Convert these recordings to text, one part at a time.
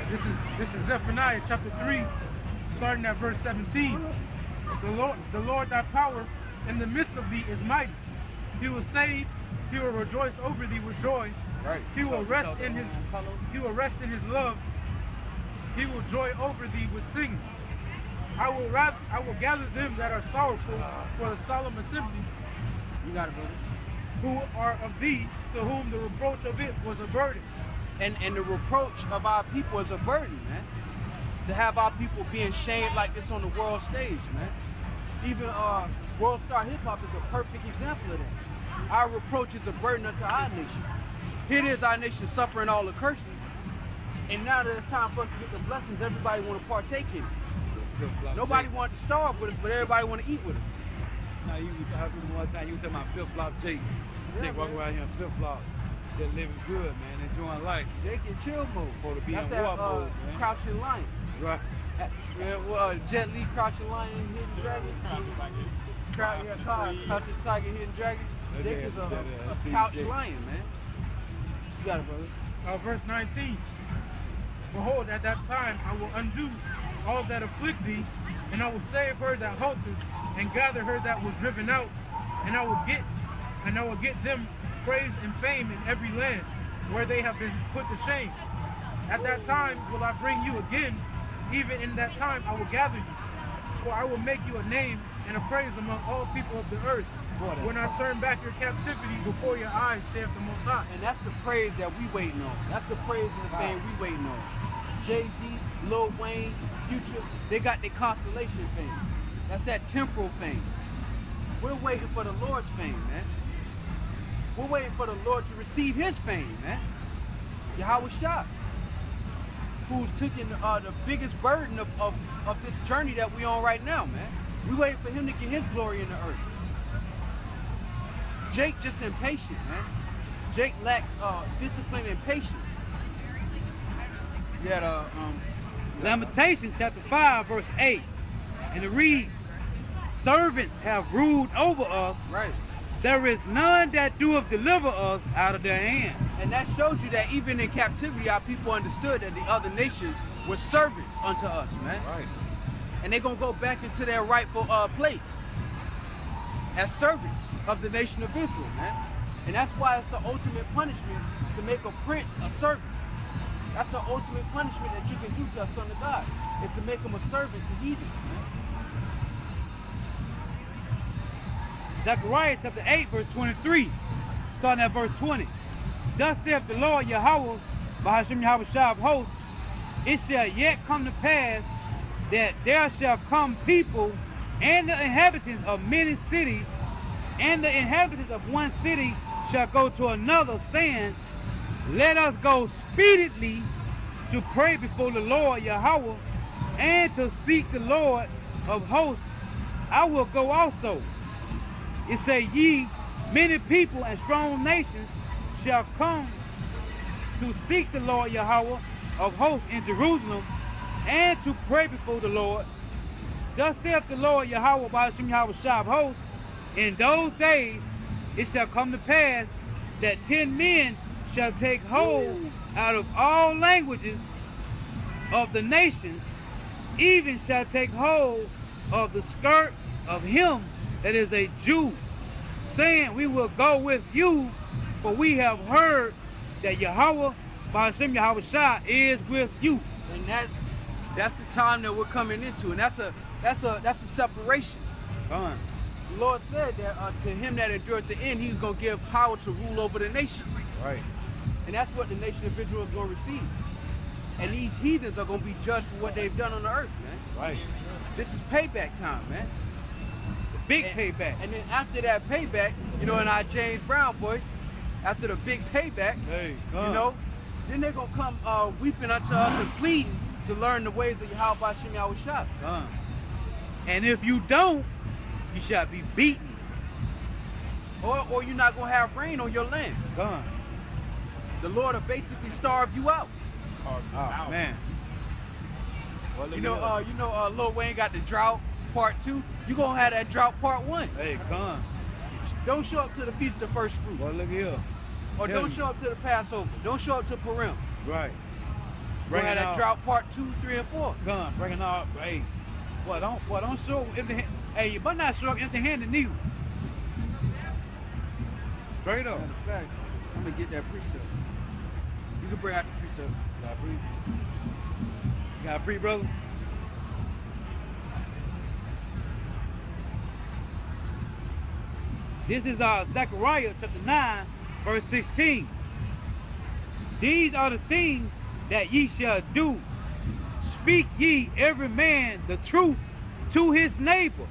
This is Zephaniah chapter 3, starting at verse 17. The Lord thy power in the midst of thee is mighty. He will save, he will rejoice over thee with joy. Right. He will rest in his love. He will joy over thee with singing. I will gather them that are sorrowful for the solemn assembly. You got it, brother. Who are of thee, to whom the reproach of it was a burden. And the reproach of our people is a burden, man. To have our people being shamed like this on the world stage, man. Even World Star Hip Hop is a perfect example of that. Our reproach is a burden unto our nation. Here it is, our nation suffering all the curses. And now that it's time for us to get the blessings, everybody want to partake in it. Nobody wanted to starve with us, but everybody want to eat with us. Now you one time you were talking about flip-flop Jake. Jake walking around here in flip-flop. Just living good, man, enjoying life. Jake in chill mode. Supposed to be That's in that war mode, man. Crouching Lion. Right. Jet Li, Crouching Lion, Hidden Dragon. Crouching Tiger, Hidden Dragon. Jake is a couch lion, man. You got it, brother. Verse 19. Behold, at that time I will undo all that afflict thee, and I will save her that halted, and gather her that was driven out, and I will get them praise and fame in every land where they have been put to shame. At that time will I bring you again, even in that time I will gather you, for I will make you a name and a praise among all people of the earth. When I turn back your captivity before your eyes, saith the Most High. And that's the praise that we waiting on. That's the praise and the fame we waiting on. Jay-Z, Lil Wayne, Future, they got their constellation fame. That's that temporal fame. We're waiting for the Lord's fame, man. We're waiting for the Lord to receive his fame, man. YAHAWASHI, who's taking the biggest burden of this journey that we on right now, man. We waiting for him to get his glory in the earth. Jake just impatient, man. Jake lacks discipline and patience. You had Lamentations chapter 5 verse 8, and it reads, servants have ruled over us. Right. There is none that doeth deliver us out of their hand. And that shows you that even in captivity, our people understood that the other nations were servants unto us, man. Right. And they're going to go back into their rightful place as servants of the nation of Israel, man. And that's why it's the ultimate punishment to make a prince a servant. That's the ultimate punishment that you can do to a son of God, is to make him a servant to heathens, man. Zechariah chapter 8 verse 23, starting at verse 20. Thus saith the Lord Yahweh, by Hashem Yahawashi of hosts, it shall yet come to pass that there shall come people and the inhabitants of many cities, and the inhabitants of one city shall go to another, saying, let us go speedily to pray before the Lord Yahweh, and to seek the Lord of hosts. I will go also. It say, ye many people and strong nations shall come to seek the Lord Yahweh of hosts in Jerusalem, and to pray before the Lord. Thus saith the Lord Yahweh by Hashem Yahawashi of hosts, in those days it shall come to pass that 10 men shall take hold out of all languages of the nations, even shall take hold of the skirt of him that is a Jew, saying, we will go with you, for we have heard that Yahweh by Hashem Yahawashi is with you. And that's the time that we're coming into, and that's a separation. The Lord said that to him that endureth the end, he's going to give power to rule over the nations. Right. And that's what the nation of Israel is going to receive. And these heathens are going to be judged for what they've done on the earth, man. Right. This is payback time, man. The big payback. And then after that payback, you know, in our James Brown voice, after the big payback, you know, then they're going to come weeping unto us and pleading to learn the ways of Yahweh by Hashem Yahawashi. And if you don't, you shall be beaten. Or you're not going to have rain on your land. The Lord will basically starve you out. Oh, man. Well, you know, Lil Wayne got the drought part 2. You gonna have that drought part 1. Hey, come. Don't show up to the Feast of First Fruits. Well, look here. Or don't show up to the Passover. Don't show up to Purim. Right. We're gonna have that drought part 2, 3, and 4. Gun, bringing all, hey, don't show up empty hand. Hey, you better not show up empty handed neither. Straight up. Matter of fact, I'm gonna get that precept. You can bring out the precept. You got breathe. You got breathe, brother. This is Zechariah chapter 9, verse 16. These are the things that ye shall do. Speak ye every man the truth to his neighbor.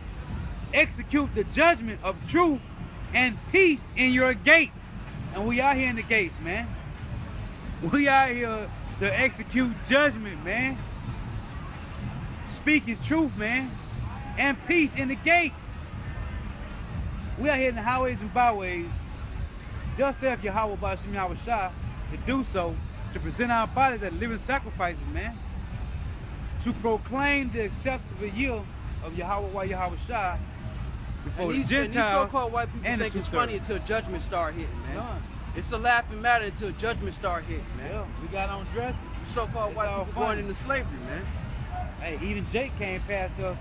Execute the judgment of truth and peace in your gates. And we out here in the gates, man. We out here to execute judgment, man. Speaking truth, man. And peace in the gates. We out here in the highways and byways. Just saith YAHAWASHI to do so, to present our bodies as living sacrifices, man. To proclaim the acceptable year of YAHAWAH YAHAWASHI before the Gentiles. And these so-called white people and think it's funny until judgment start hitting, man. None. It's a laughing matter until judgment start hitting, man. Yeah, we got on dresses. So-called white all people funny. going into slavery, man. Hey, even Jake came past us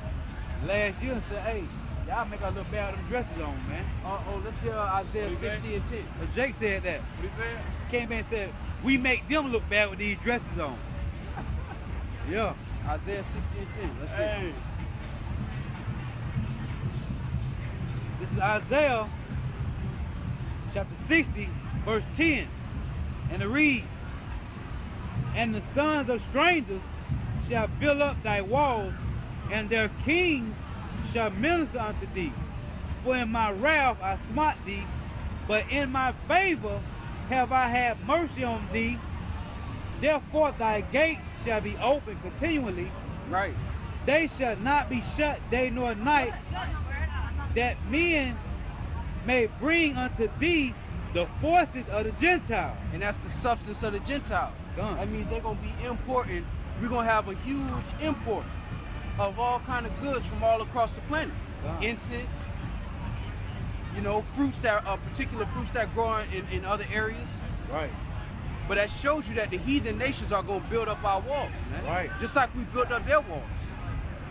last year and said, hey, y'all make our little bad with them dresses on, man. Let's hear Isaiah 60 and 10. But Jake said that. What he said? Came back and said, we make them look bad with these dresses on. Yeah. Isaiah 60 and 10. Let's get it. This is Isaiah chapter 60, verse 10. And it reads, and the sons of strangers shall build up thy walls, and their kings shall minister unto thee. For in my wrath I smote thee, but in my favor have I had mercy on thee. Therefore thy gates shall be open continually. Right. They shall not be shut day nor night, that men may bring unto thee the forces of the Gentiles. And that's the substance of the Gentiles. Done. That means they're going to be importing. We're going to have a huge import of all kind of goods from all across the planet. Done. Incense, you know, fruits that particular fruits that grow in other areas. Right. But that shows you that the heathen nations are going to build up our walls, man. Right. Just like we built up their walls.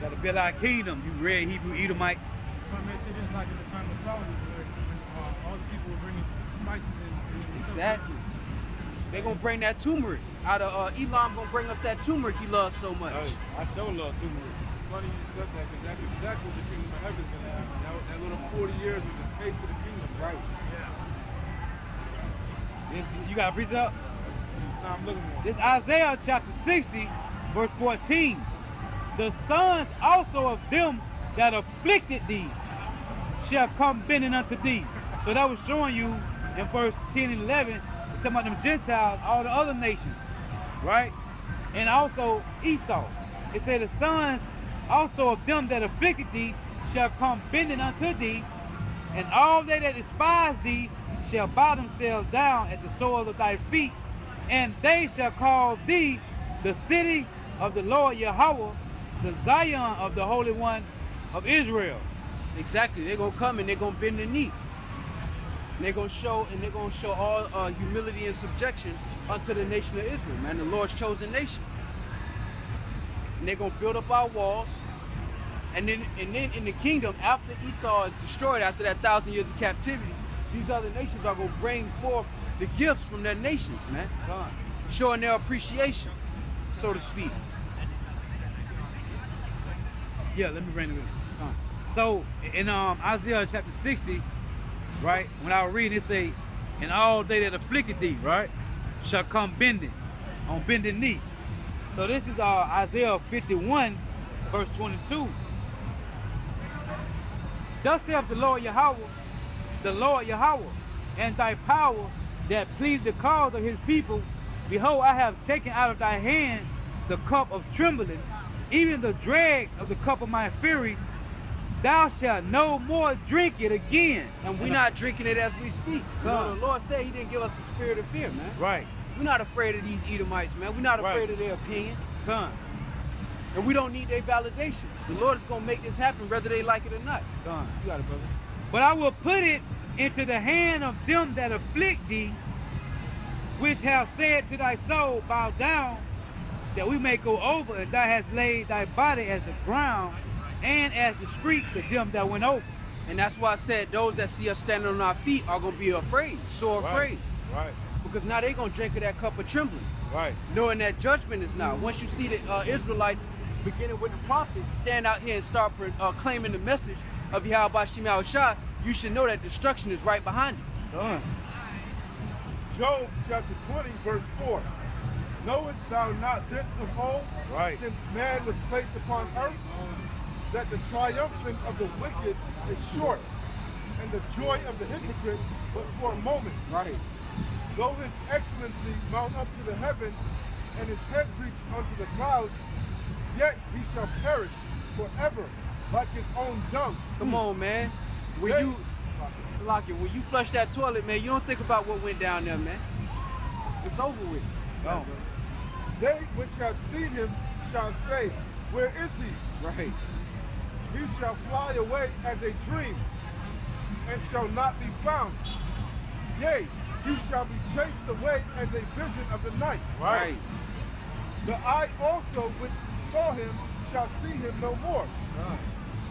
Got to build our kingdom, you red Hebrew Edomites. If I may say this, like in the time of Solomon, where all the people were bringing spices and stuff. Exactly. They're going to bring that turmeric. Out of Elam going to bring us that turmeric he loves so much. Hey, I sure love turmeric. Funny you said that, because that's exactly what the kingdom of heaven is going to happen. That little 40 years was a taste of the kingdom. Right. Yeah. You got a precept? Now I'm looking for it. This Isaiah chapter 60, verse 14. The sons also of them that afflicted thee shall come bending unto thee. So that was showing you in verse 10 and 11, it's talking about them Gentiles, all the other nations, right? And also Esau. It said the sons also of them that afflicted thee shall come bending unto thee, and all they that despise thee shall bow themselves down at the soles of thy feet, and they shall call thee the city of the Lord Yahawah, the Zion of the Holy One of Israel. Exactly. They're going to come and they're going to bend the knee. And they're going to show all humility and subjection unto the nation of Israel, man, the Lord's chosen nation. And they're going to build up our walls. And then in the kingdom, after Esau is destroyed, after that 1,000 years of captivity, these other nations are going to bring forth the gifts from their nations, man. God. Showing their appreciation, so to speak. Yeah, let me bring it with. So in Isaiah chapter 60, right, when I was reading, it say, and all they that afflicted thee, right, shall come bending, on bending knee. So this is Isaiah 51, verse 22. Thus saith the Lord Yahawah, and thy power that pleased the cause of his people, behold, I have taken out of thy hand the cup of trembling, even the dregs of the cup of my fury. Thou shalt no more drink it again. And we're not drinking it as we speak. You know, the Lord said he didn't give us the spirit of fear, man. Right. We're not afraid of these Edomites, man. We're not afraid of their opinion. And we don't need their validation. The Lord is going to make this happen whether they like it or not. You got it, brother. But I will put it into the hand of them that afflict thee, which have said to thy soul, bow down, that we may go over, and thou hast laid thy body as the ground and as the street to them that went over. And that's why I said those that see us standing on our feet are gonna be afraid, so afraid. Right. Because now they're gonna drink of that cup of trembling. Right. Knowing that judgment is now. Once you see the Israelites, beginning with the prophets, stand out here and start claiming the message of YAHAWASHI, you should know that destruction is right behind you. Done. Job chapter 20, verse 4. Knowest thou not this of old, Right. since man was placed upon earth, that the triumphant of the wicked is short, and the joy of the hypocrite but for a moment. Right. Though his excellency mount up to the heavens, and his head reach unto the clouds, yet he shall perish forever like his own dung. Come on, man. When Hey. you, Salaki, when you flush that toilet, man, you don't think about what went down there, man. It's over with. Gone. They which have seen him shall say, where is he? Right. He shall fly away as a dream, and shall not be found. Yea, he shall be chased away as a vision of the night. Right. The eye also which saw him shall see him no more.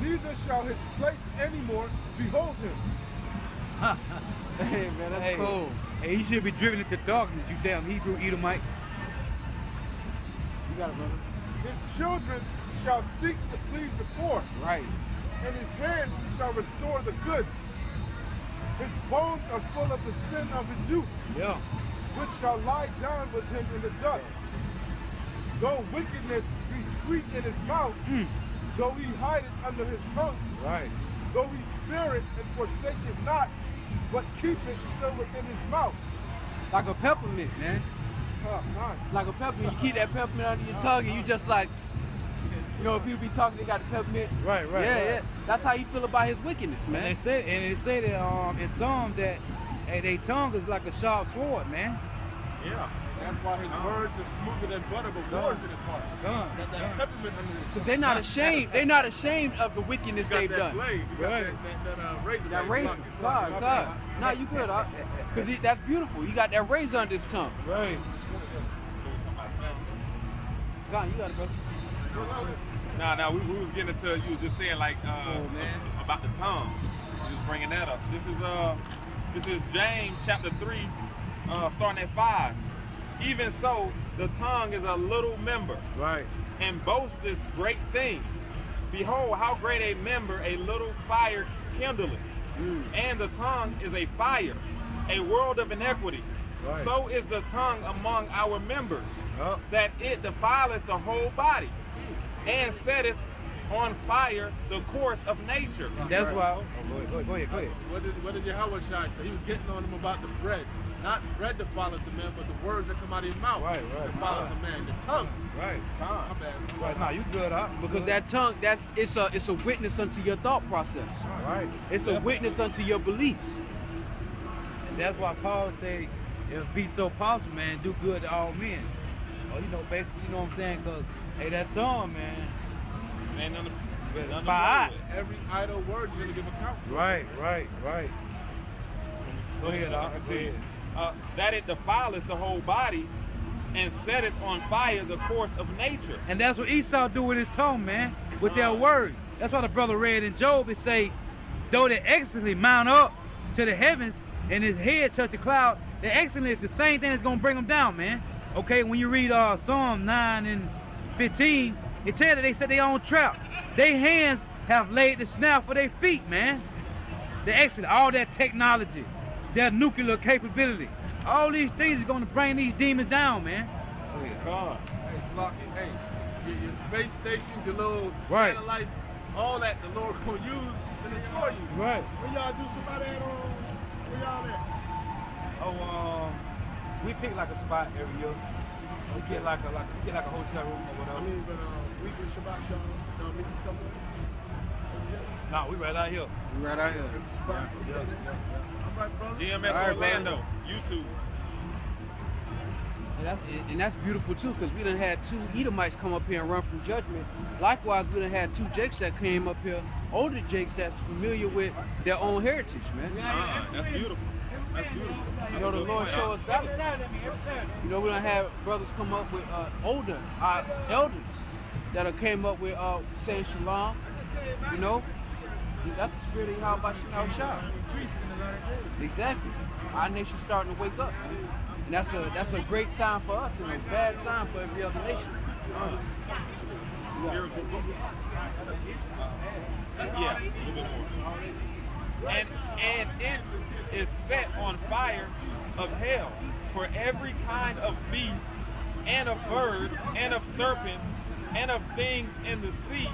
Neither shall his place any more behold him. Hey, man, that's cool. Hey, you should be driven into darkness, you damn Hebrew Edomites. You got it, brother. His children shall seek to please the poor, Right. and his hand shall restore the goods. His bones are full of the sin of his youth, Yeah. which shall lie down with him in the dust. Though wickedness be sweet in his mouth, though he hide it under his tongue, Right. though he spare it and forsake it not, but keep it still within his mouth. Like a peppermint, man. Nice. Like a peppermint. You keep that peppermint under your tongue and you just like, you know, when people be talking, they got the peppermint. Right, right. Yeah, right. yeah. That's how you feel about his wickedness, And they man. say that in Psalm that hey, their tongue is like a sharp sword, man. Yeah. That's why his words are smoother than butter, but words in his heart. Done. That Done. peppermint under his Because they're not ashamed. They're not ashamed of the wickedness they've done. blade. You got Right. that razor. That blade. razor. It's God, like- God. Nah, you good, huh? Because that's beautiful. You got that razor under his tongue. Right. God, you got it, brother. Nah, we was getting into, you was just saying like man. about the tongue. Just bringing that up. This is James chapter 3, starting at 5. Even so, the tongue is a little member, Right. and boasteth great things. Behold, how great a member a little fire kindleth. And the tongue is a fire, a world of iniquity. Right. So is the tongue among our members, Yup. that it defileth the whole body, and setteth on fire the course of nature. That's why. Oh, go ahead. What did Yahawashai say? He was getting on him about the bread. Not bread defileth the man, but the words that come out of his mouth Right. defileth the man. The tongue. Right. My bad. Right. Nah, you good, huh? Because that tongue, it's a witness unto your thought process. Right. It's a witness unto your beliefs. And that's why Paul said, if it be so possible, man, do good to all men. Or, basically, you know what I'm saying? Because, hey, that tongue, man. Ain't none of Fire. Every idle word you're gonna give account for. Right. Go ahead, that it defileth the whole body, and setteth on fire the course of nature. And that's what Esau do with his tongue, man, with their word. That's why the brother read in Job, it say, though they excellently mount up to the heavens and his head touch the cloud, the excellence is the same thing that's gonna bring them down, man. Okay, when you read Psalm 9 and 15, it tells that they set their own trap. Their hands have laid the snare for their feet, man. The excellent, all that technology, their nuclear capability, all these things is gonna bring these demons down, man. God. Hey, Slocky, hey, your space stations, your little Right. satellites, all that the Lord gonna use to destroy you. Right. Where y'all do somebody at where y'all at? Oh, we pick like a spot every year. We get like a hotel room or whatever. But we do Shabbat y'all meeting somewhere? Nah, we right out here. We right out here. Spot. All right, brother. GMS All right, Orlando, YouTube. And that's beautiful too, because we done had 2 Edomites come up here and run from judgment. Likewise, we done had 2 Jakes that came up here, older Jakes that's familiar with their own heritage, man. That's beautiful. That's beautiful. You know, the Lord show us better. You know, we don't have brothers come up with older, our elders that have came up with saying shalom. You know, that's the spirit of YAHAWASHI. Exactly. Our nation's starting to wake up, man. And that's a great sign for us and a bad sign for every other nation. Yeah, a little bit more. And it is set on fire of hell, for every kind of beast and of birds and of serpents and of things in the sea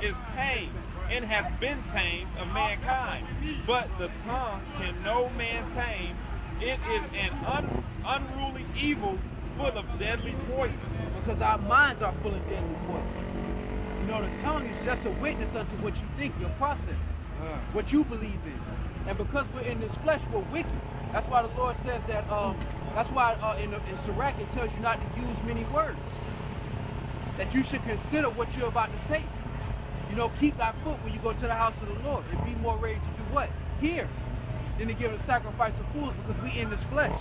is tamed and have been tamed of mankind. But the tongue can no man tame. It is an unruly evil full of deadly poison. Because our minds are full of deadly poison. You know, the tongue is just a witness unto what you think, your process, what you believe in. And because we're in this flesh, we're wicked. That's why the Lord says that, that's why in Sirach it tells you not to use many words. That you should consider what you're about to say. You know, keep thy foot when you go to the house of the Lord and be more ready to do what? Hear. Than to give a sacrifice of fools, because we in this flesh.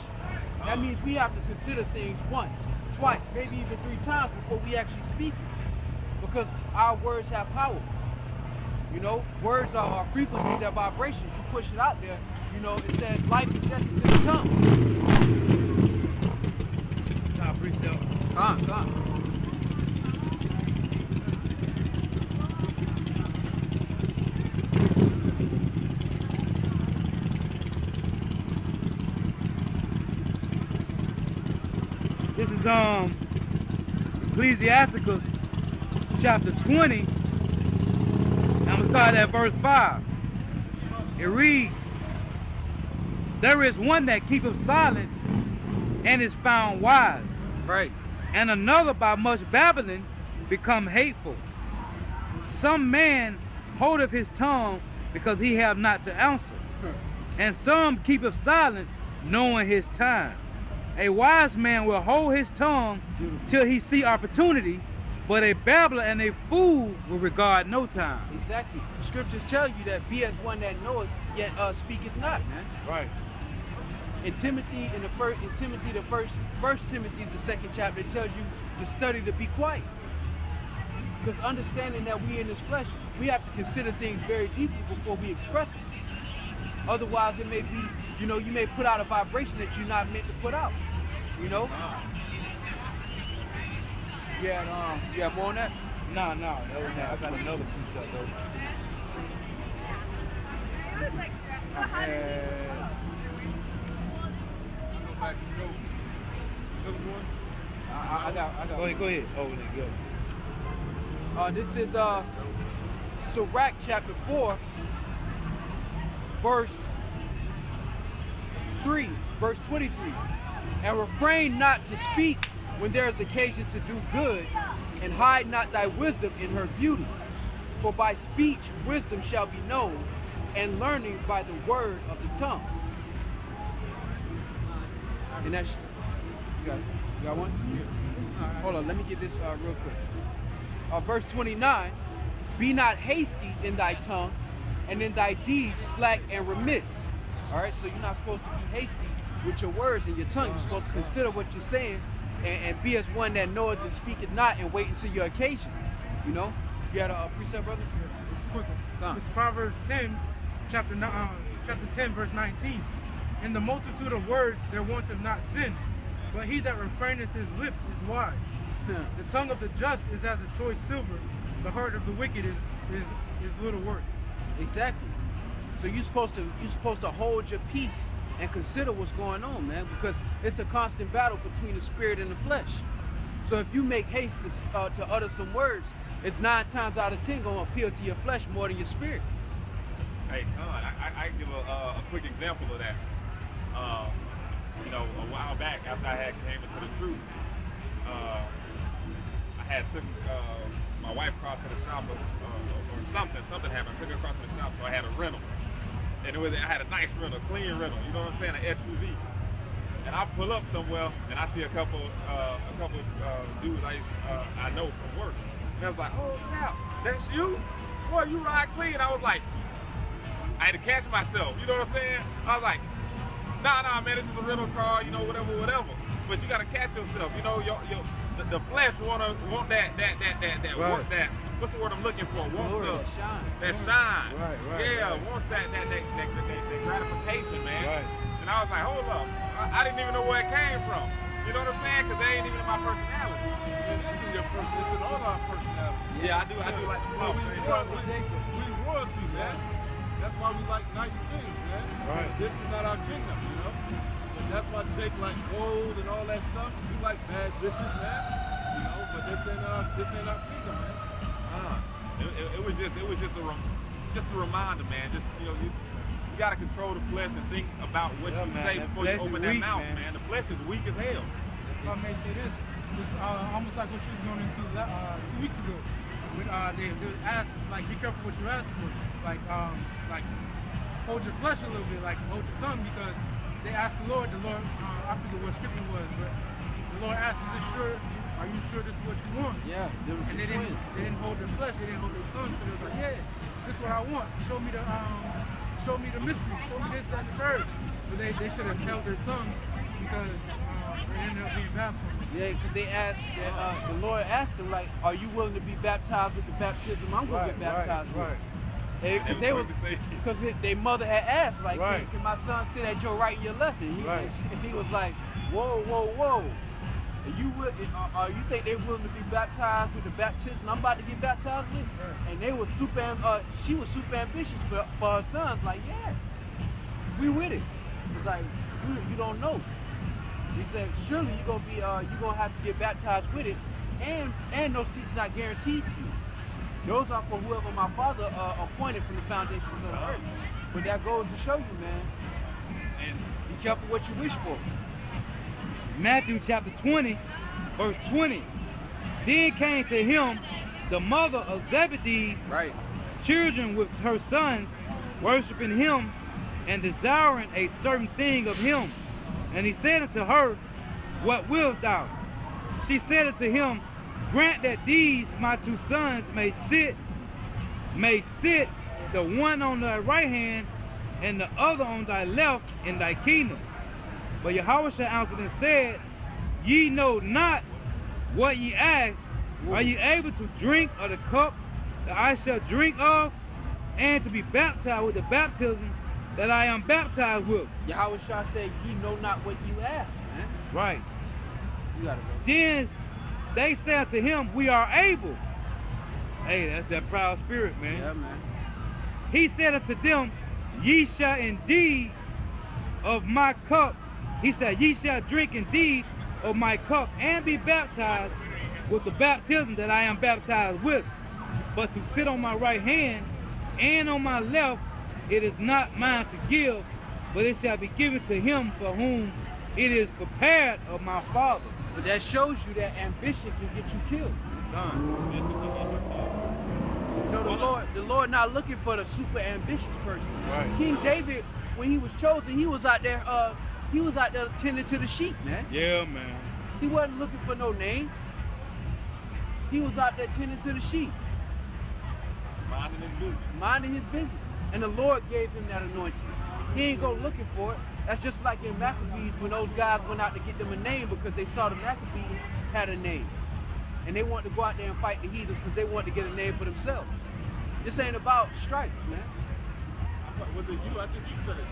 That means we have to consider things once, twice, maybe even 3 times before we actually speak. Because our words have power. You know, words are a frequency, they're vibrations. You push it out there, you know, it says life and death is in the tongue. Nah, precept. Come on. This is Ecclesiasticus chapter 20. I'm gonna start at verse 5. It reads, there is one that keepeth silent and is found wise. Right. And another by much babbling become hateful. Some man holdeth his tongue because he have not to answer. And some keepeth silent knowing his time. A wise man will hold his tongue till he see opportunity, but a babbler and a fool will regard no time. Exactly. The scriptures tell you that be as one that knoweth, yet speaketh not, man. Right. In Timothy, first Timothy is the 2nd chapter, it tells you to study to be quiet. Because understanding that we in this flesh, we have to consider things very deeply before we express them. Otherwise, it may be, you know, you may put out a vibration that you're not meant to put out. You know? Yeah, more on that? No, that was not. I got another piece of those. I got. Go ahead. Oh, go. This is Sirach chapter 4, verse 23. And refrain not to speak when there is occasion to do good, and hide not thy wisdom in her beauty. For by speech wisdom shall be known, and learning by the word of the tongue. And that's, you got one? Hold on, let me get this real quick. Verse 29, be not hasty in thy tongue, and in thy deeds slack and remiss. All right, so you're not supposed to be hasty with your words and your tongue. You're supposed to consider what you're saying and be as one that knoweth and speaketh not, and wait until your occasion. You know? You got a precept, brother? It's quick. It's Proverbs 10, chapter 10, verse 19. In the multitude of words there wanteth not sin, but he that refraineth his lips is wise. The tongue of the just is as a choice silver, the heart of the wicked is little worth. Exactly. So you're supposed to hold your peace and consider what's going on, man, because it's a constant battle between the spirit and the flesh. So if you make haste to utter some words, it's 9 times out of 10 going to appeal to your flesh more than your spirit. Hey, Con, I give a quick example of that. You know, a while back after I had came into the truth, I had took my wife across to the shop or something happened. I took her across to the shop, so I had a rental. And I had a nice rental, clean rental, you know what I'm saying, an SUV. And I pull up somewhere and I see a couple dudes I know from work. And I was like, oh snap, that's you? Boy, you ride clean. I was like, I had to catch myself, you know what I'm saying? I was like, Nah, man, it's just a rental car, you know, whatever. But you gotta catch yourself, you know, the flesh want that Right. want that. What's the word I'm looking for? Wants Glory, that shine. Right, Yeah, right. wants that gratification, man. Right. And I was like, hold up, I didn't even know where it came from. You know what I'm saying? Because they ain't even in my personality. It's in your person. It's in all our personalities. Yeah, I do like the flow. We royalty, man. That's why we like nice things, man. Right. This is not our kingdom, you know. So that's why Jake like gold and all that stuff. We like bad bitches, man. You know, but this ain't our kingdom, man. It was just a reminder, man. Just you gotta control the flesh and think about what Yeah, you man, say that before you flesh is open that weak, mouth, man. man. The flesh is weak as hell. If I may say this, it's almost like what you was going into 2 weeks ago. When they asked, like, be careful what you ask for. Like hold your flesh a little bit, like hold your tongue, because they asked the Lord, I forget what scripture it was, but the Lord asked, is this sure? Are you sure this is what you want? Yeah, And they didn't hold their flesh, they didn't hold their tongue, so they was like, yeah, this is what I want. Show me the mystery, show me this, that, and the third. But they should have held their tongue, because it ended up being bad for them. Yeah, because they asked, the Lord asked them, like, are you willing to be baptized with the baptism I'm going to get baptized with? Because they was, because their mother had asked, like, Right. can my son sit at your right and your left? And Right. he was like, whoa. You think they're willing to be baptized with the baptism I'm about to get baptized with? Right. And they was she was super ambitious for her sons. Like, yeah, we with it. It's like, you don't know. He said, surely you're gonna have to get baptized with it, and those seats not guaranteed to you. Those are for whoever my father appointed from the foundations of the earth. But that goes to show you, man. And Be careful what you wish for. Matthew chapter 20, verse 20. Then came to him the mother of Zebedee, Right. children with her sons, worshiping him and desiring a certain thing of him. And he said unto her, what wilt thou? She said unto him, grant that these my two sons may sit, the one on thy right hand and the other on thy left in thy kingdom. But Yahawashi answered and said, ye know not what ye ask. Are ye able to drink of the cup that I shall drink of, and to be baptized with the baptism that I am baptized with? Yahawashi said, ye know not what you ask, man. Right. You gotta go. Then they said to him, we are able. Hey, that's that proud spirit, man. Yeah, man. He said unto them, ye shall indeed of my cup. He said, ye shall drink indeed of my cup and be baptized with the baptism that I am baptized with. But to sit on my right hand and on my left, it is not mine to give, but it shall be given to him for whom it is prepared of my Father. But that shows you that ambition can get you killed. You know, the Lord not looking for the super ambitious person. Right. King David, when he was chosen, he was out there tending to the sheep, man. Yeah, man. He wasn't looking for no name. He was out there tending to the sheep, minding his business. And the Lord gave him that anointing. He ain't go looking for it. That's just like in Maccabees when those guys went out to get them a name because they saw the Maccabees had a name. And they wanted to go out there and fight the heathens because they wanted to get a name for themselves. This ain't about stripes, man. Was it you? I think you said it.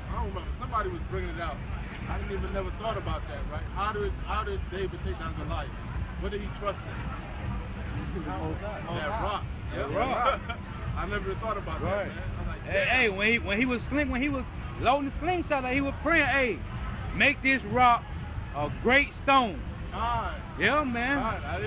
I don't remember. Somebody was bringing it out. I didn't even never thought about that, right? How did David take down Goliath? What did he trust in? That rock. That rock. I never thought about that, man. I was like, Hey, when he was loading the slingshot, he was praying, hey, make this rock a great stone. God. Yeah, man. God,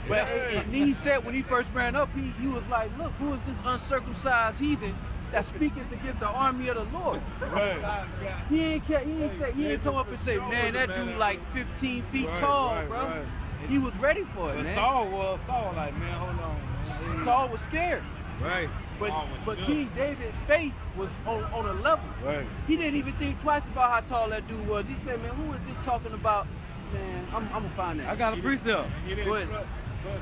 But and then he said when he first ran up, he was like, look, who is this uncircumcised heathen that speaketh against the army of the Lord? Right. He ain't come up and say, man, that dude like 15 feet tall, bro. Right. He was ready for it, But man. Saul like, man, hold on, man. Saul was scared. Right. But King David's faith was on a level. Right. He didn't even think twice about how tall that dude was. He said, man, who is this talking about? Man, I'm gonna find that. I got a precept. Go ahead.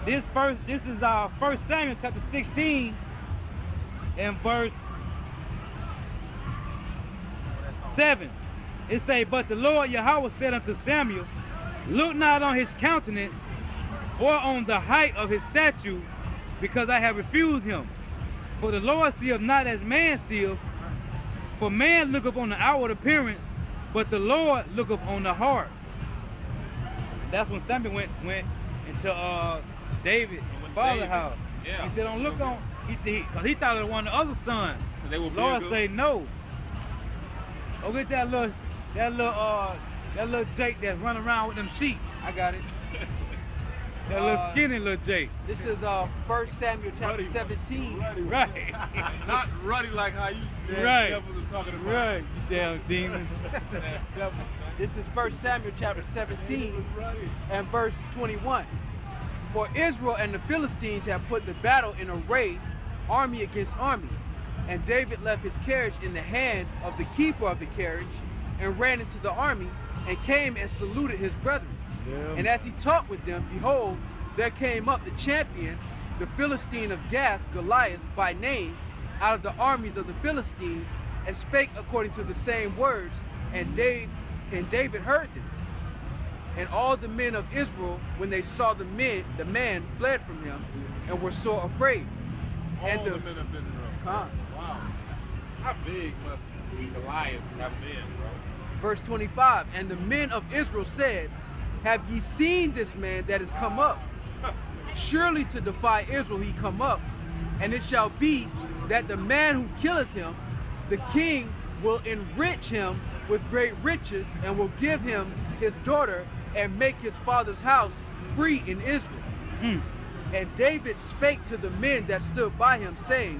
This is our 1 Samuel chapter 16 and verse 7. It say, but the Lord Yahawah said unto Samuel, look not on his countenance or on the height of his statue, because I have refused him. For the Lord seeth not as man seeth, for man looketh on the outward appearance, but the Lord looketh on the heart. That's when Samuel went into David, father's house. Yeah. He said, don't look on, because he thought it was one of the other sons. They were Lord say no. Go get that little Jake that's running around with them sheep. I got it. That little skinny little Jake. This is 1 Samuel chapter Ruddy. 17. Right. Not ruddy like how you damn Right. devils are talking about. Right, you damn demon. Devil. This is 1 Samuel chapter 17 Ruddy. and verse 21. For Israel and the Philistines have put the battle in array, army against army. And David left his carriage in the hand of the keeper of the carriage and ran into the army and came and saluted his brethren. Yeah. And as he talked with them, behold, there came up the champion, the Philistine of Gath, Goliath by name, out of the armies of the Philistines, and spake according to the same words, and David heard them. And all the men of Israel, when they saw the man fled from him, and were sore afraid. All And the men of Israel. Huh? Wow. How big must Goliath have been, bro? Verse 25, and the men of Israel said, have ye seen this man that is come up? Surely to defy Israel he come up, and it shall be that the man who killeth him, the king will enrich him with great riches, and will give him his daughter, and make his father's house free in Israel. And David spake to the men that stood by him, saying,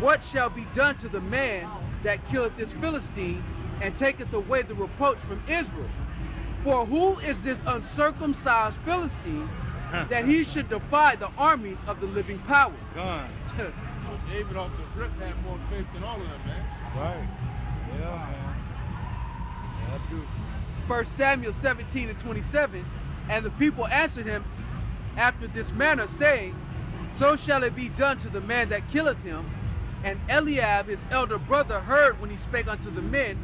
what shall be done to the man that killeth this Philistine, and taketh away the reproach from Israel? For who is this uncircumcised Philistine that he should defy the armies of the living power? Gone. David off the rip had more faith than all of them, man. Right. Yeah, man. That's beautiful. 1 Samuel 17 and 27, and the people answered him after this manner, saying, so shall it be done to the man that killeth him. And Eliab his elder brother heard when he spake unto the men,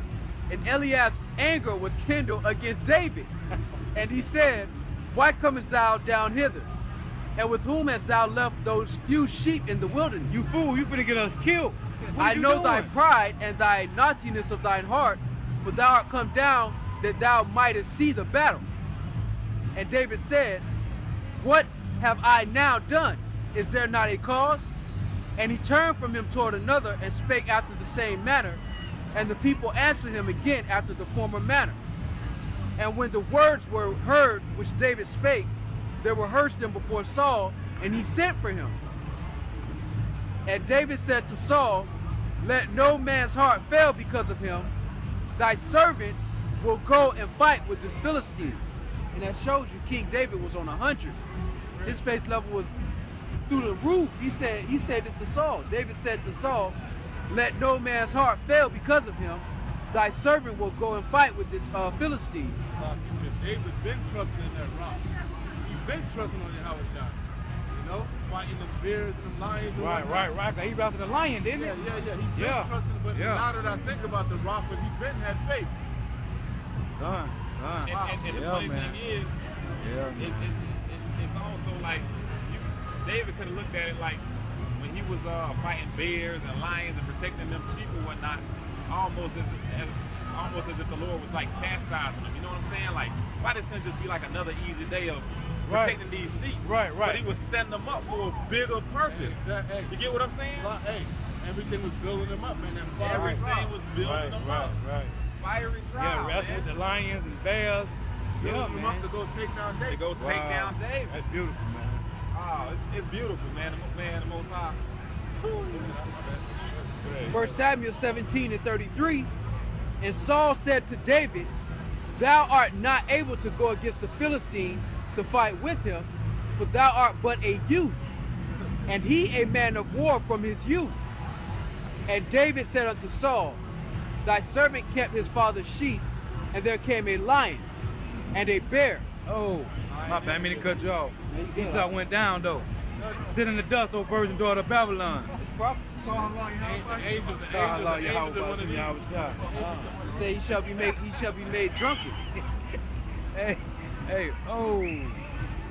and Eliab's anger was kindled against David. And he said, why comest thou down hither? And with whom hast thou left those few sheep in the wilderness? You fool, you finna get us killed. What I you know doing? thy pride and thy naughtiness of thine heart, for thou art come down that thou mightest see the battle. And David said, what have I now done? Is there not a cause? And he turned from him toward another and spake after the same manner. And the people answered him again after the former manner. And when the words were heard which David spake, they rehearsed them before Saul, and he sent for him. And David said to Saul, let no man's heart fail because of him. Thy servant will go and fight with this Philistine. And that shows you King David was on 100. His faith level was through the roof. He said this to Saul. David said to Saul, let no man's heart fail because of him. Thy servant will go and fight with this Philistine. David been trusting in that rock. He's been trusting on Yahawashi. You know, fighting them bears and them lions. And Right. 'Cause he wrestled the lion, didn't he? Yeah. He's been Yeah. trusting, but Yeah. now that I think about the rock, but he's been had faith. Done. And the Yeah, funny man. thing is, Yeah, it's also like David could have looked at it like when he was fighting bears and lions and protecting them sheep and whatnot, almost as if the Lord was like chastising him. You know what I'm saying? Like, why this couldn't just be like another easy day of protecting these sheep? Right. But he was setting them up for a bigger purpose. Hey, You get what I'm saying? hey, everything was building them up, man. That fiery Everything rock. was building them up. Right. Fiery Yeah, trial, wrestle man. with the lions and bears. Yeah, Building them man. up to go take down They David. go take down David. That's beautiful, man. Oh, it's beautiful, man. The Most High. 1 Samuel 17 and 33, and Saul said to David, thou art not able to go against the Philistine to fight with him, for thou art but a youth, and he a man of war from his youth. And David said unto Saul, thy servant kept his father's sheep, and there came a lion and a bear. Oh, my bad. I mean to cut you off. No, you good. Esau went down though. Sit in the dust, O virgin daughter of Babylon. prophecy. Angels, Allah, the Yahawah, angels are one of these. Yahawah. He say he shall be made drunken. Hey, oh.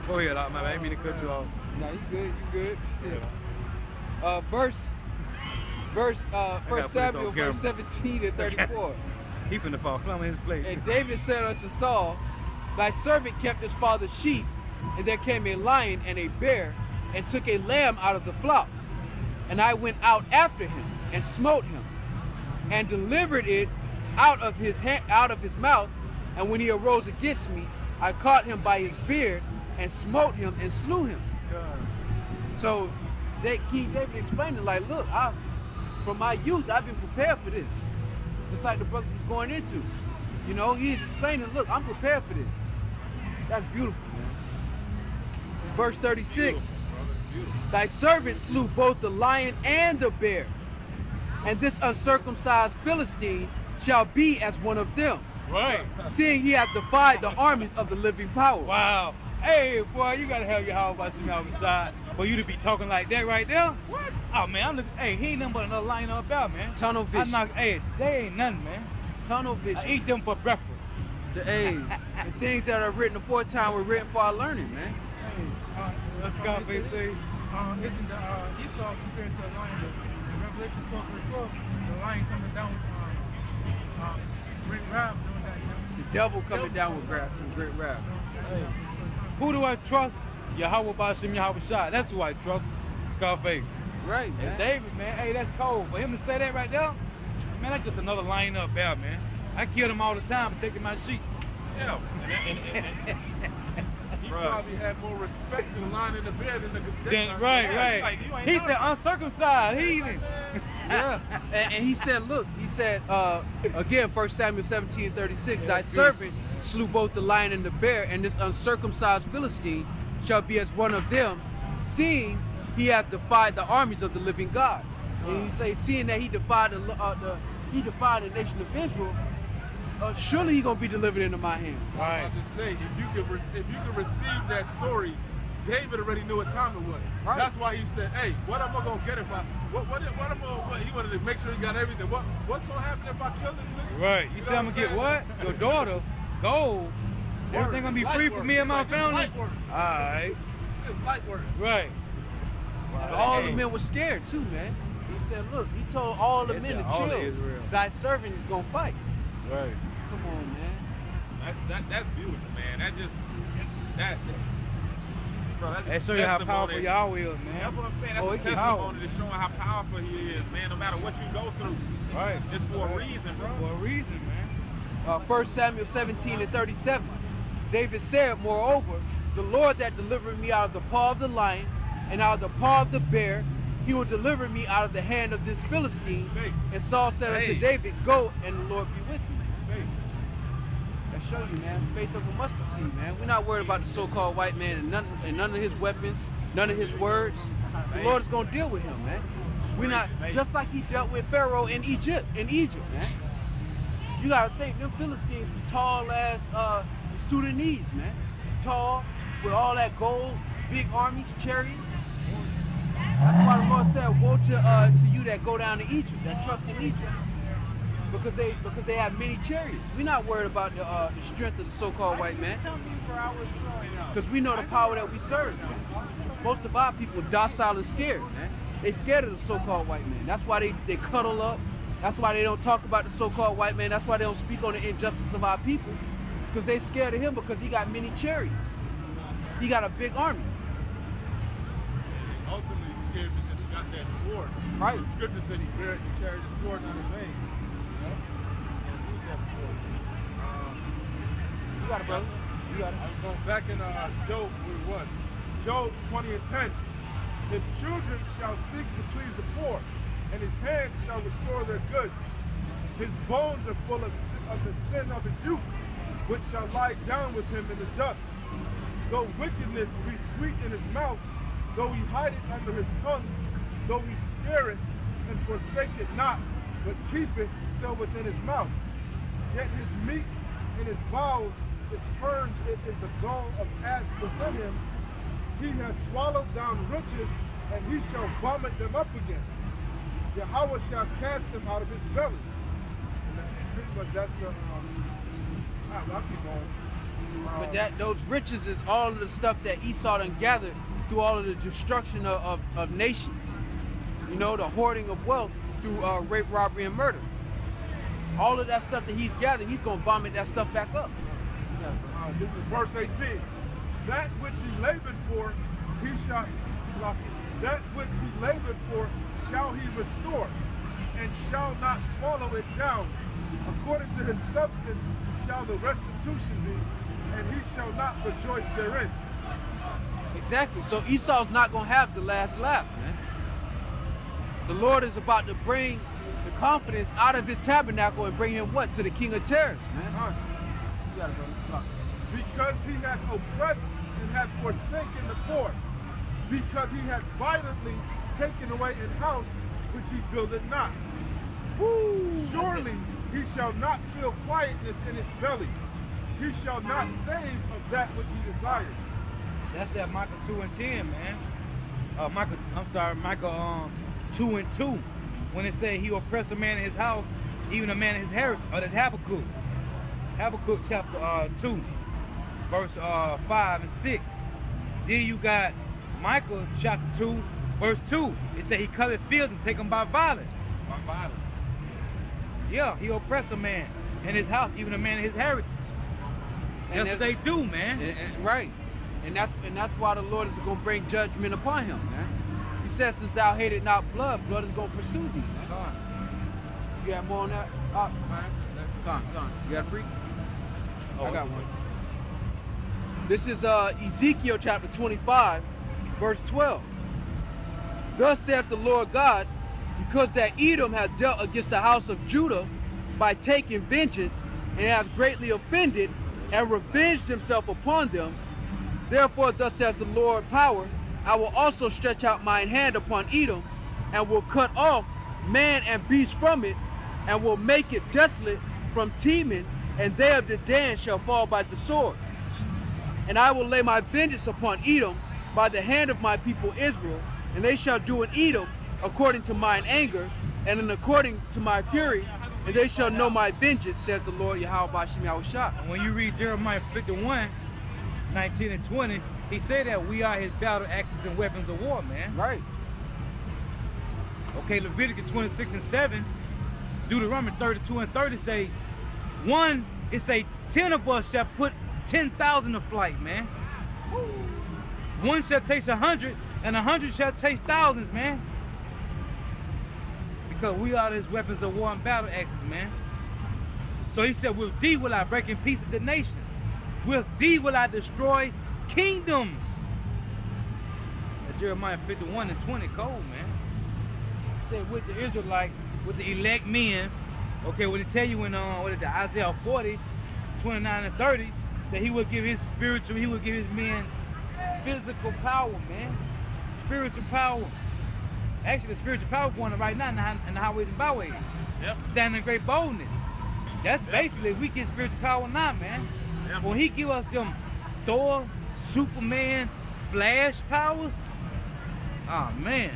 Go ahead, my man. I didn't mean to cut you off. No, you good. Still. First put this Samuel, on verse camera. 17 and 34. He finna fall flat in his place. And David said unto Saul, thy servant kept his father's sheep, and there came a lion and a bear, and took a lamb out of the flock. And I went out after him, and smote him, and delivered it out of his mouth. And when he arose against me, I caught him by his beard, and smote him, and slew him. God. So King David explained it like, look, from my youth, I've been prepared for this. Just like the brother was going into. You know, he's explaining, look, I'm prepared for this. That's beautiful, man. Verse 36, Beautiful, brother, thy servant slew both the lion and the bear, and this uncircumcised Philistine shall be as one of them, Right. seeing he hath defied the armies of the living power. Wow. Hey, boy, you gotta have Yahawah side for you to be talking like that right there. What? Oh man, I'm looking. Hey, he ain't nothing but another line up out, man. Tunnel vision. Hey, they ain't nothing, man. Tunnel I vision. eat them for breakfast. The things that are written aforetime were written for our learning, man. Let's go, Isn't BC. Esau compared to a lion? In Revelation 12, verse 12, the lion coming down with great wrath doing that. You know? The devil coming down with great wrath. Who do I trust? Yahawah Bashim Yahawah. That's who I trust. Scarface. Right, And man. David, man, hey, that's cold. For him to say that right there, man, that's just another line up there, man. I kill him all the time for taking my sheep. Yeah. He probably had more respect to the lion and the bear than the Then, right. Like, you ain't He know said that. uncircumcised heathen. Yeah. And he said, look, again, 1 Samuel 17:36, thy good. servant slew both the lion and the bear, and this uncircumcised Philistine shall be as one of them, seeing he hath defied the armies of the living God. And you say, seeing that he defied the nation of Israel, surely he gonna be delivered into my hands. I was just say, if you could receive that story, David already knew what time it was. Right. That's why he said, "Hey, what am I gonna get if I? He wanted to make sure he got everything. What's gonna happen if I kill this nigga? Right. You say I'm gonna get what? Your daughter, gold. Everything gonna be free for me and my family. Light work. All right. It's light work. Right. And all the men were scared too, man. He said, look, he told all the He men said to all of chill. Israel. Thy servant is gonna fight. Right. Come on, man. That's beautiful, man. Bro, that's That a show you how testimony. powerful Yahweh is, That's man. what I'm saying. That's Oh, a it can testimony that's showing how powerful he is, man. No matter what you go through, Right. it's for a reason, bro. For a reason, man. 1 Samuel 17:37. David said, moreover, the Lord that delivered me out of the paw of the lion and out of the paw of the bear, he will deliver me out of the hand of this Philistine. Faith. And Saul said Faith. unto David, go, and the Lord be with you. Faith. That show you, man. Faith of a mustard seed, man. We're not worried about the so-called white man and none of his weapons, none of his words. The Lord is gonna deal with him, man. We're not just like he dealt with Pharaoh in Egypt, man. You gotta think, them Philistines was tall as the Sudanese, man. Tall, with all that gold, big armies, chariots. That's why the Lord said, woe to you that go down to Egypt, that trust in Egypt. Because they have many chariots. We're not worried about the strength of the so-called white man. Because we know the power that we serve, man. Most of our people are docile and scared, man. They scared of the so-called white man. That's why they cuddle up. That's why they don't talk about the so-called white man. That's why they don't speak on the injustice of our people. Because they scared of him because he got many chariots. He got a big army. Ultimately scared because he got that sword. Right. The scripture said he carried the sword on his veins. Use that sword. You got it, brother. You got it. I was going back in Job, where it was. Job 20:10. His children shall seek to please the poor, and his hands shall restore their goods. His bones are full of the sin of his youth, which shall lie down with him in the dust. Though wickedness be sweet in his mouth, though he hide it under his tongue, though he spare it and forsake it not, but keep it still within his mouth. Yet his meat in his bowels is turned into the gall of ash within him. He has swallowed down riches, and he shall vomit them up again. Yahawah shall cast him out of his belly. And pretty much that's the, I'll keep going. But those riches is all of the stuff that Esau done gathered through all of the destruction of nations. You know, the hoarding of wealth through rape, robbery, and murder. All of that stuff that he's gathered, he's going to vomit that stuff back up. This is verse 18. That which he labored for, he shall, that which he labored for, shall he restore, and shall not swallow it down. According to his substance shall the restitution be, and he shall not rejoice therein. Exactly. So Esau's not going to have the last laugh, man. The Lord is about to bring the confidence out of his tabernacle and bring him what? To the king of terrors, man. You gotta go. Because he hath oppressed and hath forsaken the poor, because he hath violently taken away an house which he builded not. Woo. Surely he shall not feel quietness in his belly. He shall not save of that which he desired. That's that Micah 2 and 10, man. Micah 2 and 2. When it say he oppress a man in his house, even a man in his heritage. Or that's Habakkuk. Habakkuk chapter 2, verse 5 and 6. Then you got Micah chapter 2, verse 2. It say he covered fields and take them by violence. By violence. Yeah, he oppress a man in his house, even a man in his heritage. That's what they do, man. Right. And that's why the Lord is going to bring judgment upon him, man. He says, since thou hated not blood, blood is going to pursue thee, man. You got more on that? Come on. You got a preach? I got one. This is Ezekiel chapter 25, verse 12. Thus saith the Lord God, because that Edom hath dealt against the house of Judah by taking vengeance, and hath greatly offended, and revenged himself upon them, therefore thus saith the Lord power, I will also stretch out mine hand upon Edom, and will cut off man and beast from it, and will make it desolate from Teman, and they of Dedan shall fall by the sword. And I will lay my vengeance upon Edom by the hand of my people Israel, and they shall do in Edom according to mine anger, and in according to my fury, and they shall know my vengeance, saith the Lord YAHAWASHI. And when you read Jeremiah 51, 19 and 20, he said that we are his battle axes and weapons of war, man. Right. Okay, Leviticus 26 and 7, Deuteronomy 32 and 30 say, it say 10 of us shall put 10,000 to flight, man. One shall chase 100, and 100 shall chase thousands, man. Because we are his weapons of war and battle axes, man. So he said, with thee will I break in pieces the nations. With thee will I destroy kingdoms. That's Jeremiah 51 and 20 cold, man. He said with the Israelites, with the elect men, okay, when it tell you in Isaiah 40, 29 and 30, that he will give his men physical power, man. Spiritual power. Actually, the spiritual power going right now in the highways and byways. Yep. Standing in great boldness. That's basically, we get spiritual power now, man. Yep. When he give us them Thor, Superman, Flash powers, oh man.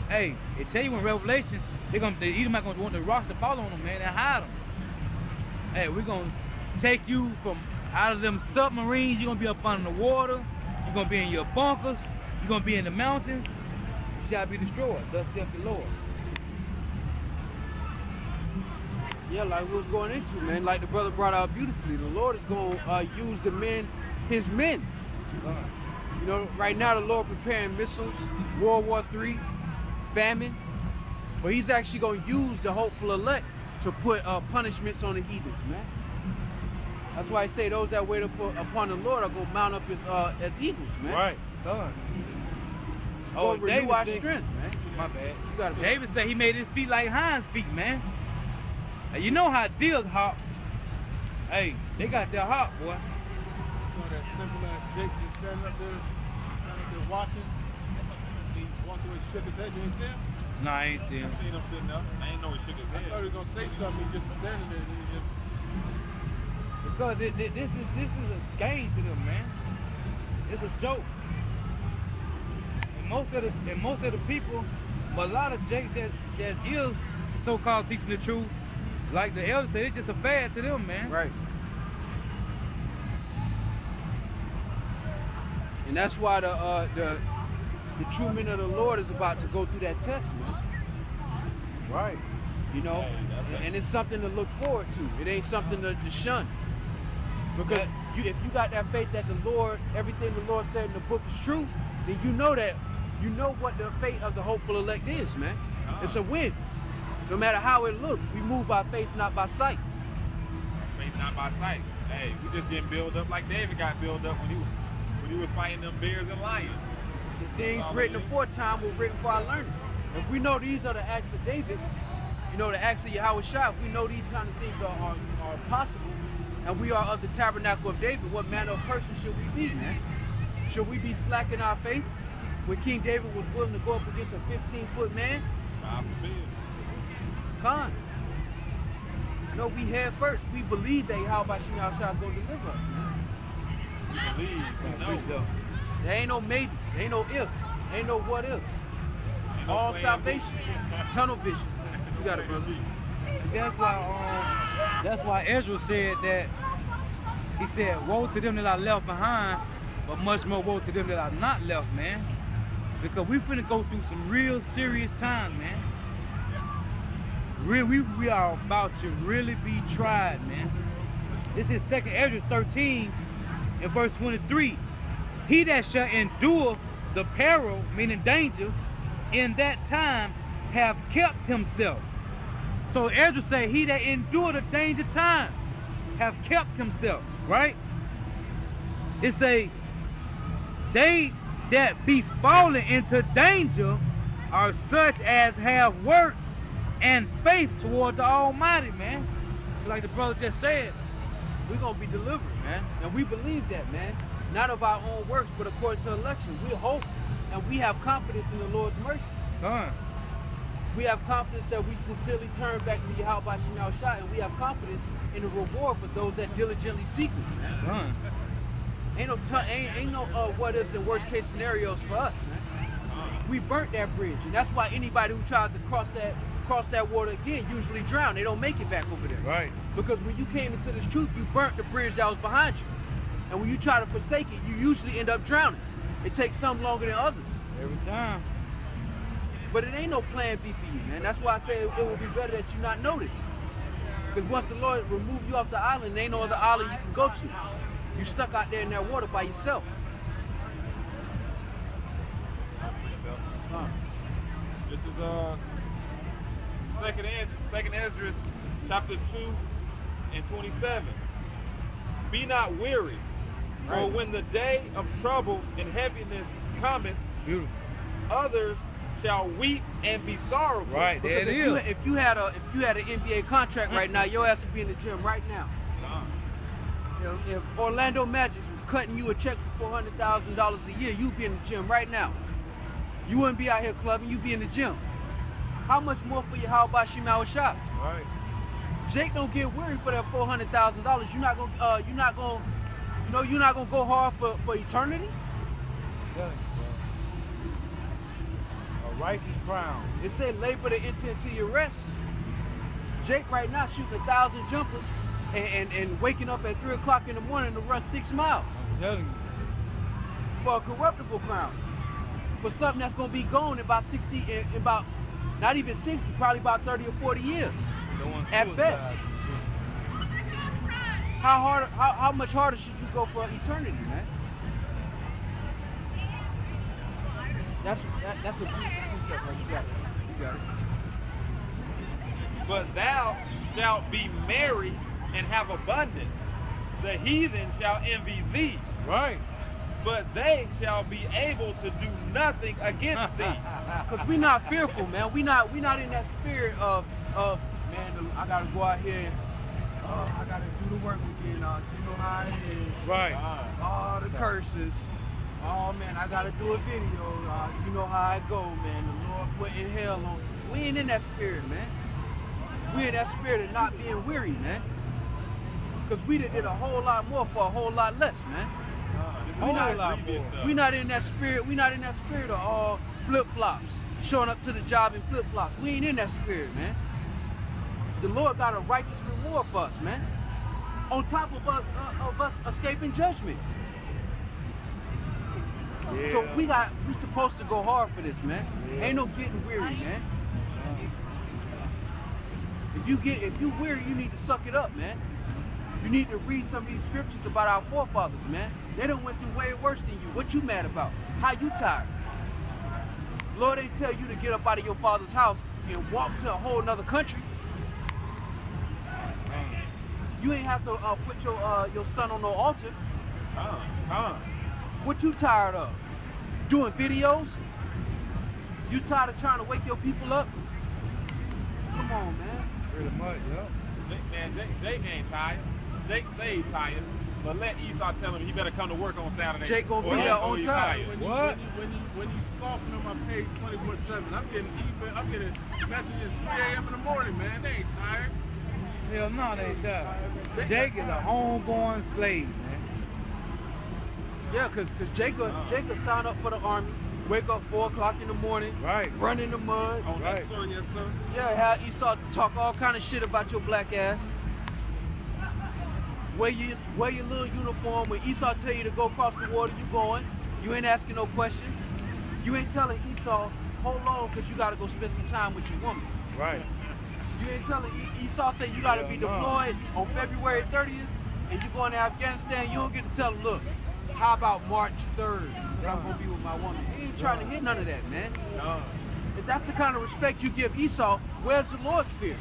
Hey, it tell you in Revelation, the Edomite gonna want the rocks to fall on them, man, and hide them. Hey, we're gonna take you from out of them submarines. You're gonna be up under the water. You're gonna be in your bunkers. You're gonna be in the mountains. You shall be destroyed. Thus saith the Lord. Yeah, like we was going into, man. Like the brother brought out beautifully. The Lord is gonna use the men, his men. You know, right now the Lord preparing missiles, World War III, famine. But he's actually gonna use the hopeful elect to put punishments on the heathens, man. That's why I say those that wait upon the Lord are gonna mount up as eagles, man. Right, done. Oh, renew David our said, strength, man. My bad. You gotta David said he made his feet like hinds feet, man. And you know how deals hop. Hey, they got their hop, boy. So that simple ass Jake just standing up there watching. He walked away, shook his head. You ain't see him? Nah, I ain't see him. I seen him sitting up. I ain't know he shook his I head. thought he was gonna say something. He just standing there. And he just. Because this is a game to them, man. It's a joke. And most of the people But a lot of Jakes that is so-called teaching the truth, like the elders said, it's just a fad to them, man. Right. And that's why the true men of the Lord is about to go through that test, man. Right. You know, and it's something to look forward to. It ain't something to shun. Because if you got that faith that the Lord, everything the Lord said in the book is true, then you know what the fate of the hopeful elect is, man. It's a win. No matter how it looks, we move by faith, not by sight. Faith not by sight. Hey, we just getting built up like David got built up when he was fighting them bears and lions. The things written aforetime were written for our learning. If we know these are the acts of David, you know, the acts of YAHAWASHI, if we know these kind of things are possible, and we are of the tabernacle of David, what manner of person should we be, man? Should we be slacking our faith when King David was willing to go up against a 15-foot man? God forbid. Con. No, we head first. We believe that YAHAWASHI is going to deliver us, man. We believe, we know. So, There ain't no maybes, ain't no ifs, ain't no what ifs. Ain't no All plan salvation, tunnel vision. You got it, brother. that's why Ezra said that. He said, "Woe to them that are left behind, but much more woe to them that are not left, man." Because we finna go through some real serious times, man. We are about to really be tried, man. This is 2nd Ezra 13 and verse 23. He that shall endure the peril, meaning danger, in that time have kept himself. So Ezra say, he that endure the danger times have kept himself, right? It say, they that be fallen into danger are such as have works and faith toward the Almighty, man. Like the brother just said. We're going to be delivered, man. And we believe that, man. Not of our own works, but according to election. We hope and we have confidence in the Lord's mercy. We have confidence that we sincerely turn back to YAHAWASHI, and we have confidence in the reward for those that diligently seek Him, man. Ain't no what ifs and worst case scenarios for us, man. We burnt that bridge, and that's why anybody who tries to cross that water again usually drown. They don't make it back over there. Right. Because when you came into this truth, you burnt the bridge that was behind you. And when you try to forsake it, you usually end up drowning. It takes some longer than others. Every time. But it ain't no plan B for you, man. That's why I say it would be better that you not know this. Because once the Lord remove you off the island, there ain't no other island you can go to. You stuck out there in that water by yourself. This is Second Ezra chapter 2 and 27. Be not weary, for when the day of trouble and heaviness cometh, Beautiful. others shall weep and be sorrowful. Right, there it is. If you had an NBA contract right now, your ass would be in the gym right now. If Orlando Magic was cutting you a check for $400,000 a year, you'd be in the gym right now. You wouldn't be out here clubbing, you'd be in the gym. How much more for your YAHAWASHI? Right. Jake don't get weary for that $400,000. You're not gonna go hard for eternity. A righteous crown. It said labor to enter into your rest. Jake right now shooting 1,000 jumpers and waking up at 3 o'clock in the morning to run 6 miles. I'm telling you. For a corruptible crown. For something that's gonna be gone in about 60, in about not even 60, probably about 30 or 40 years. At best. How much harder should you go for eternity, man? That's a beautiful precept, right? You got it. But thou shalt be merry and have abundance. The heathen shall envy thee. Right. But they shall be able to do nothing against thee. Cause we not fearful, man. We not in that spirit of man, I gotta go out here and I gotta do the work again. You know how it is. Right. All the curses. Oh man, I gotta do a video. You know how I go, man. The Lord putting hell on. We ain't in that spirit, man. We in that spirit of not being weary, man. Cause we did a whole lot more for a whole lot less, man. This is We not in that spirit. We not in that spirit of all flip flops. showing up to the job in flip-flops. We ain't in that spirit, man. The Lord got a righteous reward for us, man. On top of us escaping judgment. Yeah. So we supposed to go hard for this, man. Yeah. Ain't no getting weary, man. If you weary, you need to suck it up, man. You need to read some of these scriptures about our forefathers, man. They done went through way worse than you. What you mad about? How you tired? Lord ain't tell you to get up out of your father's house and walk to a whole nother country. You ain't have to put your son on no altar. What you tired of? Doing videos? You tired of trying to wake your people up? Come on, man. Pretty much, yeah. Jake ain't tired. Jake say he tired, but let Esau tell him he better come to work on Saturday. Jake gonna be there on time. What? When you scoffing on my page 24/7, I'm getting messages 3 a.m. in the morning, man. They ain't tired. Hell no, they ain't tired. Jake is a homeborn slave, man. Yeah, cause Jacob signed up for the army, wake up 4 o'clock in the morning, Right. run in the mud. On Right. that son, yes, sir. Yeah, have Esau talk all kind of shit about your black ass. Wear your little uniform. When Esau tell you to go across the water, you going. You ain't asking no questions. You ain't telling Esau, hold on, cause you gotta go spend some time with your woman. Right. You ain't telling Esau say you gotta be deployed on February 30th, and you going to Afghanistan. You don't get to tell him, look, how about March 3rd? That I'm gonna be with my woman. He ain't trying to hit none of that, man. If that's the kind of respect you give Esau, where's the Lord's fear?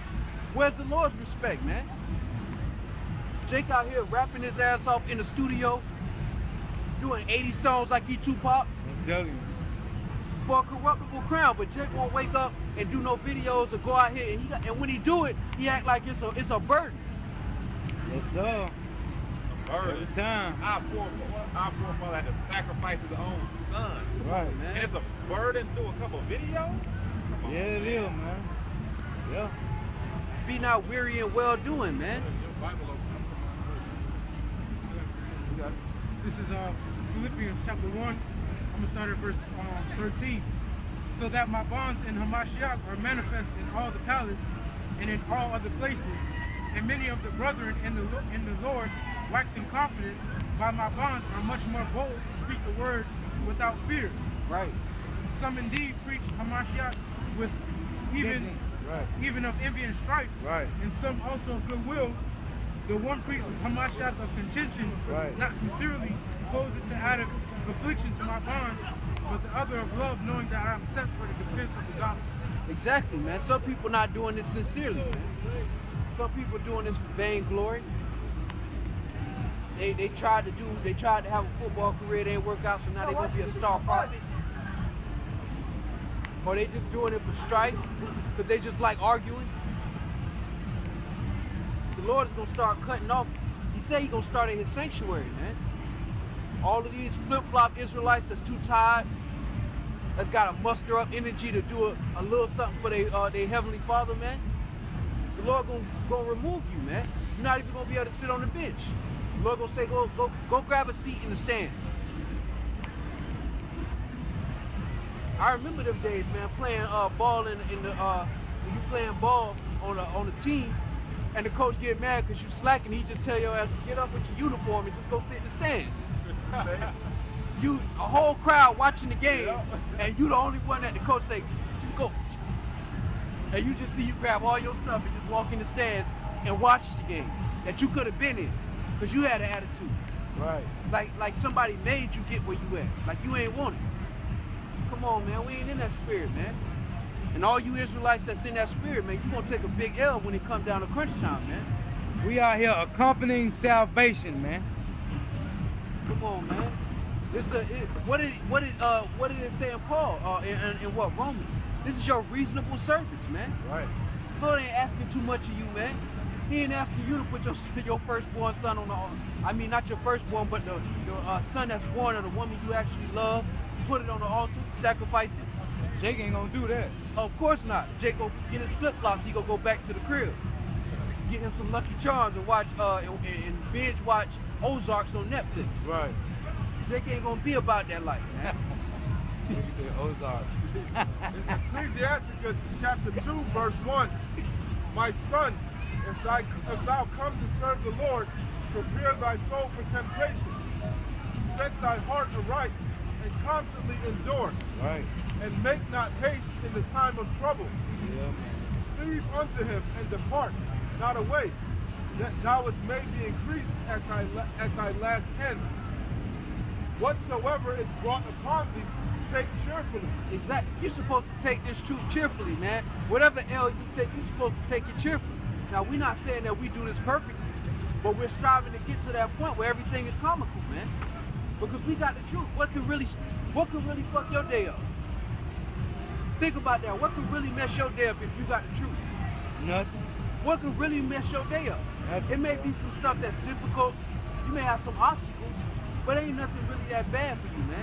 Where's the Lord's respect, man? Jake out here rapping his ass off in the studio, doing 80 songs like he Tupac I'm telling you. for a corruptible crown, but Jake won't wake up and do no videos or go out here and when he do it, he act like it's a burden. Yes, sir. Burden. Every time. Our forefather had to sacrifice his own son. Right. Man. And it's a burden to do a couple videos? Come on. Yeah, it is, man. Yeah. Be not weary and well doing, man. Your Bible open. You got it. This is Philippians chapter 1. I'm going to start at verse 13. So that my bonds in Hamashiach are manifest in all the palace and in all other places. And many of the brethren in the Lord, waxing confident by my bonds, are much more bold to speak the word without fear. Right. Some indeed preach Hamashiach with even of envy and strife, Right. and some also of goodwill. The one preached Hamashiach of contention, Right. not sincerely, supposed to add affliction to my bonds, but the other of love, knowing that I am set for the defense of the gospel. Exactly, man. Some people not doing this sincerely, man. Some people doing this for vainglory. They tried to have a football career, they didn't work out, so now they gonna be a star prophet. Or they just doing it for strife, because they just like arguing. The Lord is gonna start cutting off. He said he's gonna start at his sanctuary, man. All of these flip-flop Israelites that's too tired, that's gotta muster up energy to do a little something for their heavenly Father, man. The Lord gonna remove you, man. You're not even gonna be able to sit on the bench. The Lord gonna say, go grab a seat in the stands. I remember them days, man, playing ball in the when you playing ball on the team, and the coach get mad because you slacking. He just tell your ass to get up with your uniform and just go sit in the stands. You a whole crowd watching the game, and you the only one that the coach say, just go. And you just see you grab all your stuff and just walk in the stands and watch the game that you could have been in, because you had an attitude. Right. Like somebody made you get where you at. Like you ain't want it. Come on, man. We ain't in that spirit, man. And all you Israelites that's in that spirit, man, you gonna take a big L when it comes down to crunch time, man. We out here accompanying salvation, man. Come on, man. What did it say in Paul? In what, Romans? This is your reasonable service, man. Right. Lord ain't asking too much of you, man. He ain't asking you to put your firstborn son on the, I mean, not your firstborn, but the son that's born of the woman you actually love. Put it on the altar, sacrifice it. Jake ain't gonna do that. Of course not. Jake go get his flip-flops, he gonna go back to the crib. Get him some Lucky Charms and watch and binge watch Ozarks on Netflix. Right. Jake ain't gonna be about that life, man. Ozark. Ecclesiasticus chapter 2, verse 1. My son, if thou come to serve the Lord, prepare thy soul for temptation. Set thy heart aright and constantly endure. Right. And make not haste in the time of trouble. Yeah. Cleave unto him and depart not away, that thou may be increased at thy last end. Whatsoever is brought upon thee, take cheerfully. Exactly. You're supposed to take this truth cheerfully, man. Whatever L you take, you're supposed to take it cheerfully. Now, we're not saying that we do this perfectly, but we're striving to get to that point where everything is comical, man. Because we got the truth. What can really fuck your day up? Think about that. What can really mess your day up if you got the truth? Nothing. What can really mess your day up? Nothing. It may be some stuff that's difficult. You may have some obstacles, but ain't nothing really that bad for you, man.